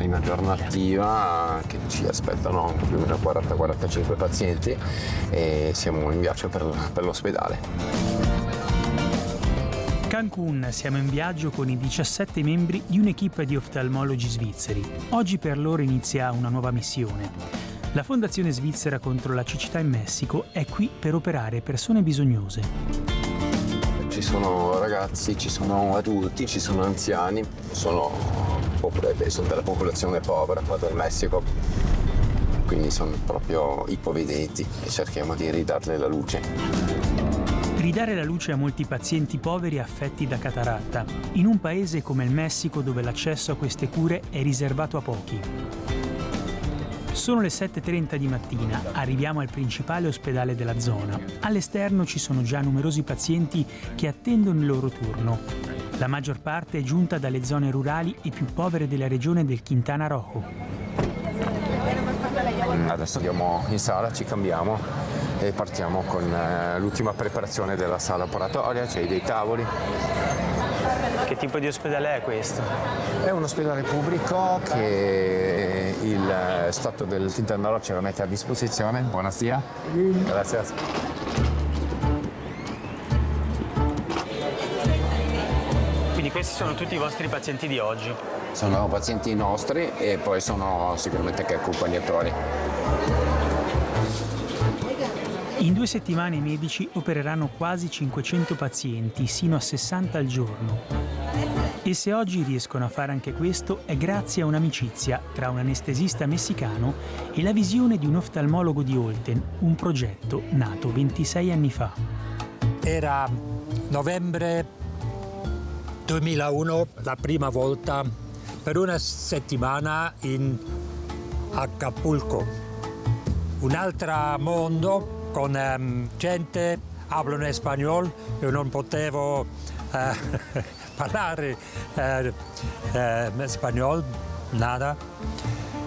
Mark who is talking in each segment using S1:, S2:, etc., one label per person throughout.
S1: in una giornativa che ci aspettano più o meno 40-45 pazienti e siamo in viaggio per l'ospedale.
S2: Cancun, siamo in viaggio con i 17 membri di un'equipe di oftalmologi svizzeri. Oggi per loro inizia una nuova missione. La Fondazione Svizzera contro la cecità in Messico è qui per operare persone bisognose.
S1: Ci sono ragazzi, ci sono adulti, ci sono anziani, sono della popolazione povera qua del Messico, quindi sono proprio ipovedenti e cerchiamo di ridarle la luce.
S2: Ridare la luce a molti pazienti poveri affetti da cataratta, in un paese come il Messico dove l'accesso a queste cure è riservato a pochi. Sono le 7:30 di mattina, arriviamo al principale ospedale della zona. All'esterno ci sono già numerosi pazienti che attendono il loro turno. La maggior parte è giunta dalle zone rurali e più povere della regione del Quintana Roo.
S1: Adesso andiamo in sala, ci cambiamo e partiamo con l'ultima preparazione della sala operatoria, cioè dei tavoli.
S3: Che tipo di ospedale è questo?
S1: È un ospedale pubblico che il Stato del Quintana Roo ce lo mette a disposizione. Buonasera. Grazie.
S3: Quindi questi sono tutti i vostri pazienti di oggi?
S1: Sono pazienti nostri e poi sono sicuramente anche accompagnatori.
S2: In 2 settimane i medici opereranno quasi 500 pazienti, sino a 60 al giorno. E se oggi riescono a fare anche questo è grazie a un'amicizia tra un anestesista messicano e la visione di un oftalmologo di Olten, un progetto nato 26 anni fa.
S4: Era novembre 2001, la prima volta per una settimana in Acapulco. Un altro mondo con gente parlano spagnolo, io non potevo parlare spagnolo, nada,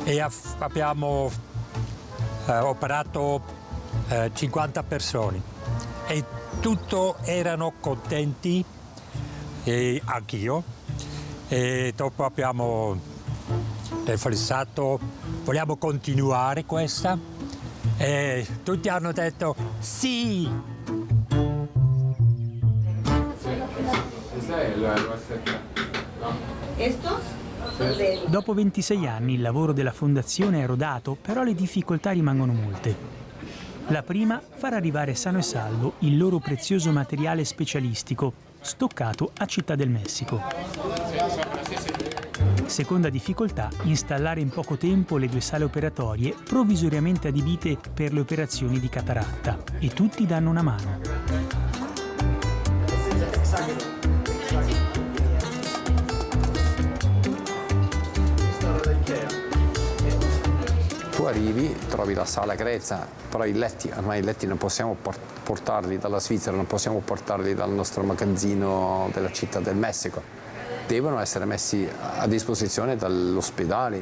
S4: e abbiamo operato 50 persone e tutti erano contenti, e anch'io, e dopo abbiamo riflessato, vogliamo continuare questa, e tutti hanno detto sì.
S2: Dopo 26 anni il lavoro della fondazione è rodato, però le difficoltà rimangono molte. La prima, far arrivare sano e salvo il loro prezioso materiale specialistico, stoccato a Città del Messico. Seconda difficoltà, installare in poco tempo le 2 sale operatorie provvisoriamente adibite per le operazioni di cataratta, e tutti danno una mano.
S1: Tu arrivi, trovi la sala grezza, però ormai i letti non possiamo portarli dalla Svizzera, non possiamo portarli dal nostro magazzino della Città del Messico. Devono essere messi a disposizione dall'ospedale,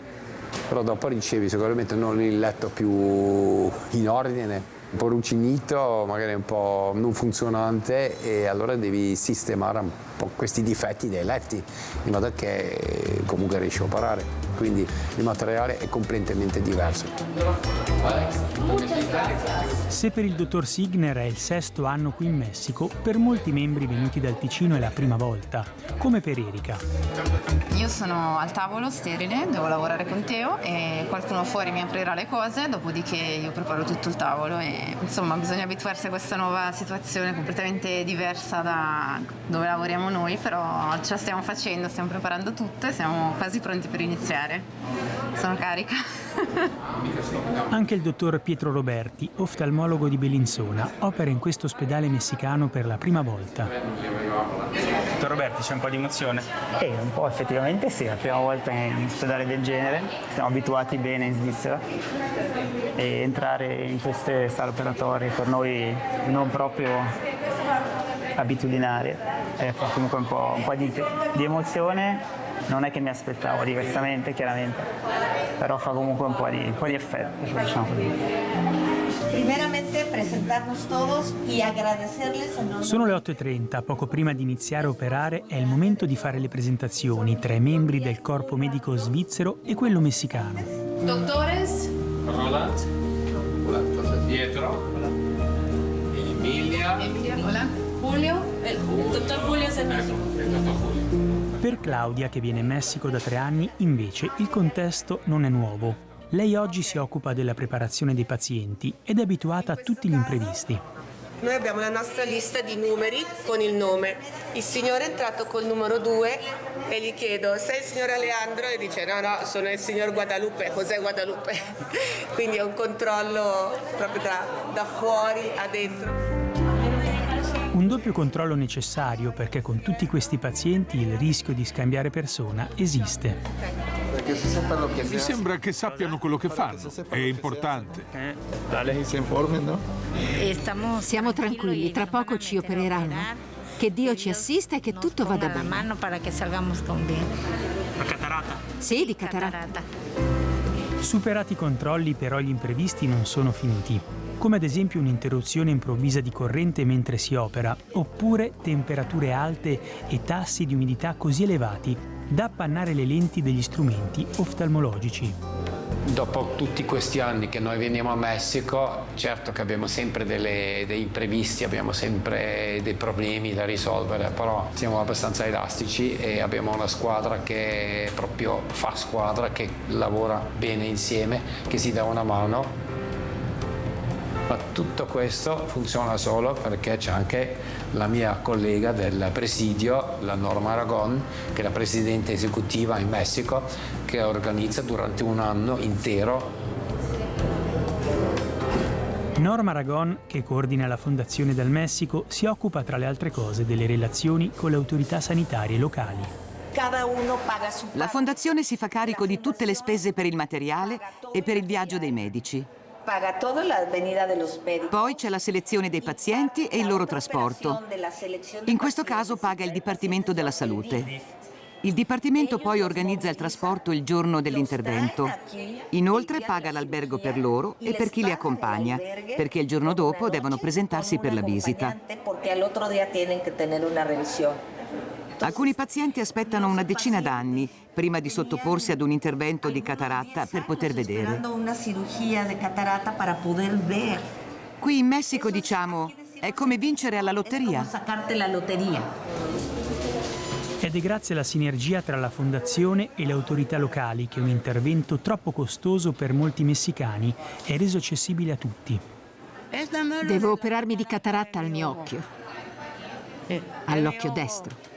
S1: però dopo ricevi sicuramente non il letto più in ordine, un po' rucinito, magari un po' non funzionante, e allora devi sistemare un po' questi difetti dei letti in modo che comunque riesci a operare. Quindi il materiale è completamente diverso.
S2: Se per il dottor Signer è il 6° anno qui in Messico, per molti membri venuti dal Ticino è la prima volta, come per Erika.
S5: Io sono al tavolo sterile, devo lavorare con Teo e qualcuno fuori mi aprirà le cose, dopodiché io preparo tutto il tavolo e insomma bisogna abituarsi a questa nuova situazione completamente diversa da dove lavoriamo noi, però ce la stiamo facendo, stiamo preparando tutto e siamo quasi pronti per iniziare. Sono carica.
S2: Anche il dottor Pietro Roberti, oftalmologo di Bellinzona, opera in questo ospedale messicano per la prima volta.
S3: Dottor Roberti, c'è un po' di emozione?
S6: Un po' effettivamente sì, è la prima volta in un ospedale del genere, siamo abituati bene in Svizzera e entrare in queste sale operatorie per noi non proprio abitudinaria e fa comunque un po' di emozione. Non è che mi aspettavo diversamente, chiaramente, però fa comunque un po' di effetto, diciamo così.
S7: Primeramente presentarnos todos y agradecerles en nombre.
S2: Sono le 8:30, poco prima di iniziare a operare è il momento di fare le presentazioni tra i membri del corpo medico svizzero e quello messicano.
S5: Doctores,
S1: Roland, dietro, Emilia,
S5: hola. Julio,
S7: El doctor Julio es de México.
S2: Per Claudia, che viene in Messico da 3 anni, invece il contesto non è nuovo. Lei oggi si occupa della preparazione dei pazienti ed è abituata a tutti gli imprevisti.
S8: Noi abbiamo la nostra lista di numeri con il nome. Il signore è entrato col numero 2 e gli chiedo: sei il signor Alejandro? E dice: no, sono il signor Guadalupe. Cos'è Guadalupe? Quindi è un controllo proprio da fuori a dentro.
S2: Un doppio controllo necessario perché con tutti questi pazienti il rischio di scambiare persona esiste.
S9: Mi sembra che sappiano quello che fanno, è importante.
S10: Siamo tranquilli, tra poco ci opereranno. Che Dio ci assista e che tutto vada bene.
S3: La catarata.
S10: Sì, di cataratta.
S2: Superati i controlli, però gli imprevisti non sono finiti, come ad esempio un'interruzione improvvisa di corrente mentre si opera, oppure temperature alte e tassi di umidità così elevati da appannare le lenti degli strumenti oftalmologici.
S1: Dopo tutti questi anni che noi veniamo a Messico, certo che abbiamo sempre dei imprevisti, abbiamo sempre dei problemi da risolvere, però siamo abbastanza elastici e abbiamo una squadra che proprio fa squadra, che lavora bene insieme, che si dà una mano. Ma tutto questo funziona solo perché c'è anche la mia collega del presidio, la Norma Aragon, che è la presidente esecutiva in Messico, che organizza durante un anno intero.
S2: Norma Aragon, che coordina la Fondazione del Messico, si occupa tra le altre cose delle relazioni con le autorità sanitarie locali.
S10: La fondazione si fa carico di tutte le spese per il materiale e per il viaggio dei medici. Poi c'è la selezione dei pazienti e il loro trasporto. In questo caso paga il Dipartimento della Salute. Il Dipartimento poi organizza il trasporto il giorno dell'intervento. Inoltre paga l'albergo per loro e per chi li accompagna, perché il giorno dopo devono presentarsi per la visita. Alcuni pazienti aspettano una decina d'anni prima di sottoporsi ad un intervento di cataratta per poter vedere. Qui in Messico diciamo, è come vincere alla lotteria.
S2: Ed è grazie alla sinergia tra la fondazione e le autorità locali che un intervento troppo costoso per molti messicani è reso accessibile a tutti.
S10: Devo operarmi di cataratta al mio occhio, all'occhio destro.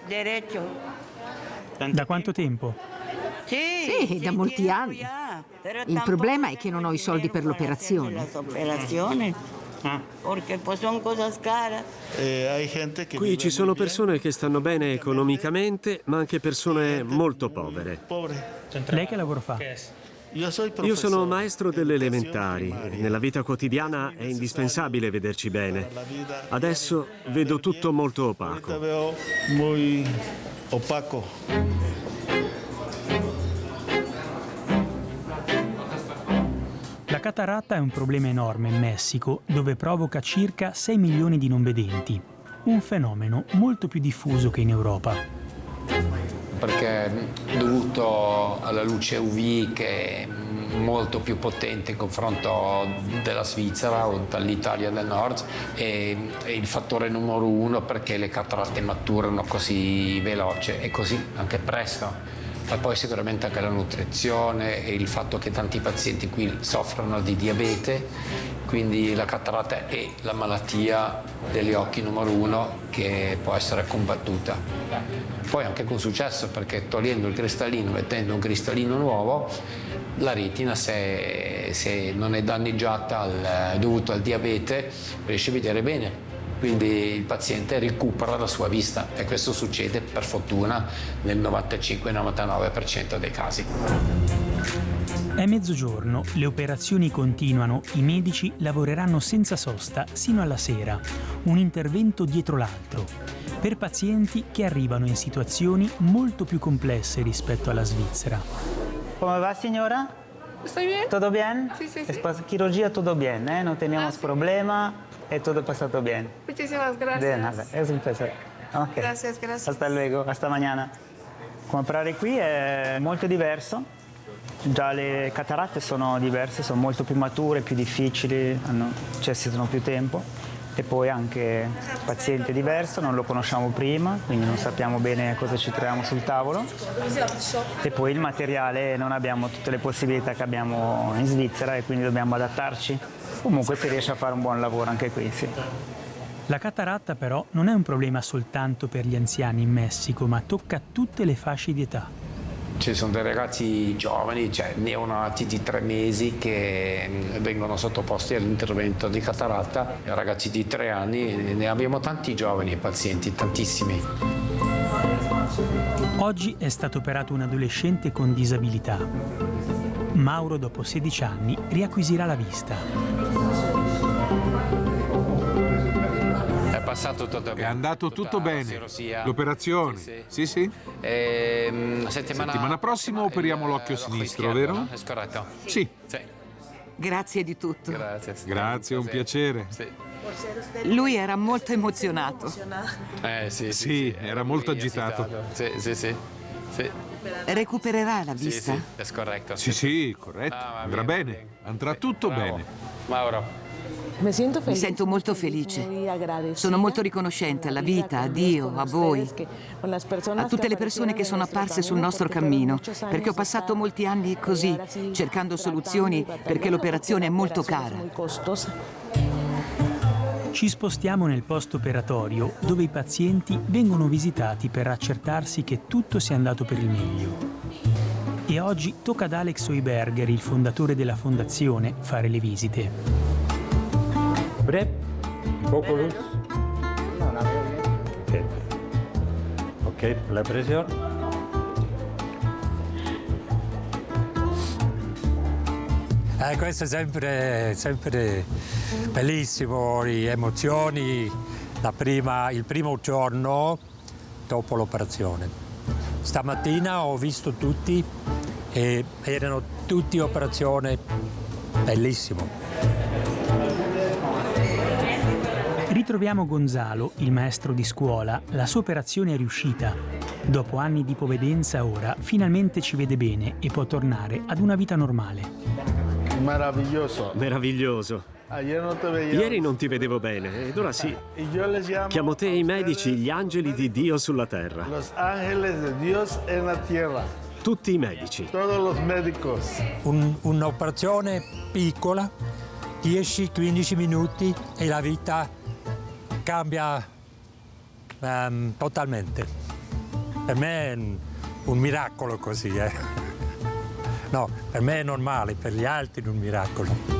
S2: Da quanto tempo?
S10: Sì, da molti anni. Il problema è che non ho i soldi per l'operazione.
S11: Qui ci sono persone che stanno bene economicamente, ma anche persone molto povere.
S2: Lei che lavoro fa?
S11: Io sono maestro delle elementari. Nella vita quotidiana è indispensabile vederci bene. Adesso vedo tutto molto opaco.
S2: La cataratta è un problema enorme in Messico, dove provoca circa 6 milioni di non vedenti. Un fenomeno molto più diffuso che in Europa.
S1: Perché dovuto alla luce UV che è molto più potente in confronto della Svizzera o dall'Italia del Nord, è il fattore numero 1 perché le cataratte maturano così veloce e così anche presto. Ma poi sicuramente anche la nutrizione e il fatto che tanti pazienti qui soffrono di diabete, quindi la cataratta è la malattia degli occhi numero 1 che può essere combattuta. Poi anche con successo, perché togliendo il cristallino, mettendo un cristallino nuovo, la retina, se non è danneggiata dovuto al diabete, riesce a vedere bene. Quindi il paziente recupera la sua vista e questo succede per fortuna nel 95-99% dei casi.
S2: È mezzogiorno, le operazioni continuano, i medici lavoreranno senza sosta sino alla sera. Un intervento dietro l'altro, per pazienti che arrivano in situazioni molto più complesse rispetto alla Svizzera.
S6: Come va, signora?
S8: Estoy bien?
S6: ¿Todo bien?
S8: Sí, sí, sí.
S6: Cirugía todo bien, ¿eh? No tenemos problema, es todo pasado bien.
S8: Muchísimas gracias.
S6: De nada, es un placer. Ok.
S8: Gracias, gracias.
S6: Hasta luego, hasta mañana. Come operare qui è molto diverso. Già le cataratte sono diverse, sono molto più mature, più difficili, necessitano più tempo. E poi anche il paziente è diverso, non lo conosciamo prima, quindi non sappiamo bene cosa ci troviamo sul tavolo. E poi il materiale, non abbiamo tutte le possibilità che abbiamo in Svizzera e quindi dobbiamo adattarci. Comunque si riesce a fare un buon lavoro anche qui, sì.
S2: La cataratta però non è un problema soltanto per gli anziani in Messico, ma tocca tutte le fasce di età.
S1: Ci sono dei ragazzi giovani, cioè neonati di 3 mesi, che vengono sottoposti all'intervento di cataratta, ragazzi di 3 anni, ne abbiamo tanti giovani pazienti, tantissimi.
S2: Oggi è stato operato un adolescente con disabilità. Mauro, dopo 16 anni, riacquisirà la vista.
S9: È andato tutto bene. L'operazione? Sì, sì. Settimana prossima operiamo l'occhio sinistro, vero? Sì.
S10: Grazie di tutto.
S9: Grazie, è un piacere.
S10: Lui era molto emozionato.
S9: Sì, era molto agitato.
S1: Sì.
S10: Recupererà la vista?
S9: Sì, corretto. Andrà bene. Andrà tutto bene.
S1: Mauro.
S10: Mi sento molto felice. Sono molto riconoscente alla vita, a Dio, a voi, a tutte le persone che sono apparse sul nostro cammino, perché ho passato molti anni così, cercando soluzioni perché l'operazione è molto cara.
S2: Ci spostiamo nel post-operatorio, dove i pazienti vengono visitati per accertarsi che tutto sia andato per il meglio. E oggi tocca ad Alex Oiberger, il fondatore della fondazione, fare le visite.
S4: Breve, poco luz. Ok, la pressione. Questo è sempre bellissimo, le emozioni, il primo giorno dopo l'operazione. Stamattina ho visto tutti e erano tutti operazioni bellissime.
S2: Ritroviamo Gonzalo, il maestro di scuola. La sua operazione è riuscita. Dopo anni di ipovedenza ora finalmente ci vede bene e può tornare ad una vita normale.
S11: Meraviglioso. Ieri non ti vedevo bene ed ora sì. Chiamo te e i medici gli angeli di Dio sulla terra. Tutti i medici.
S4: Un'operazione piccola, 10-15 minuti e la vita cambia totalmente. Per me è un miracolo così. No, per me è normale, per gli altri è un miracolo.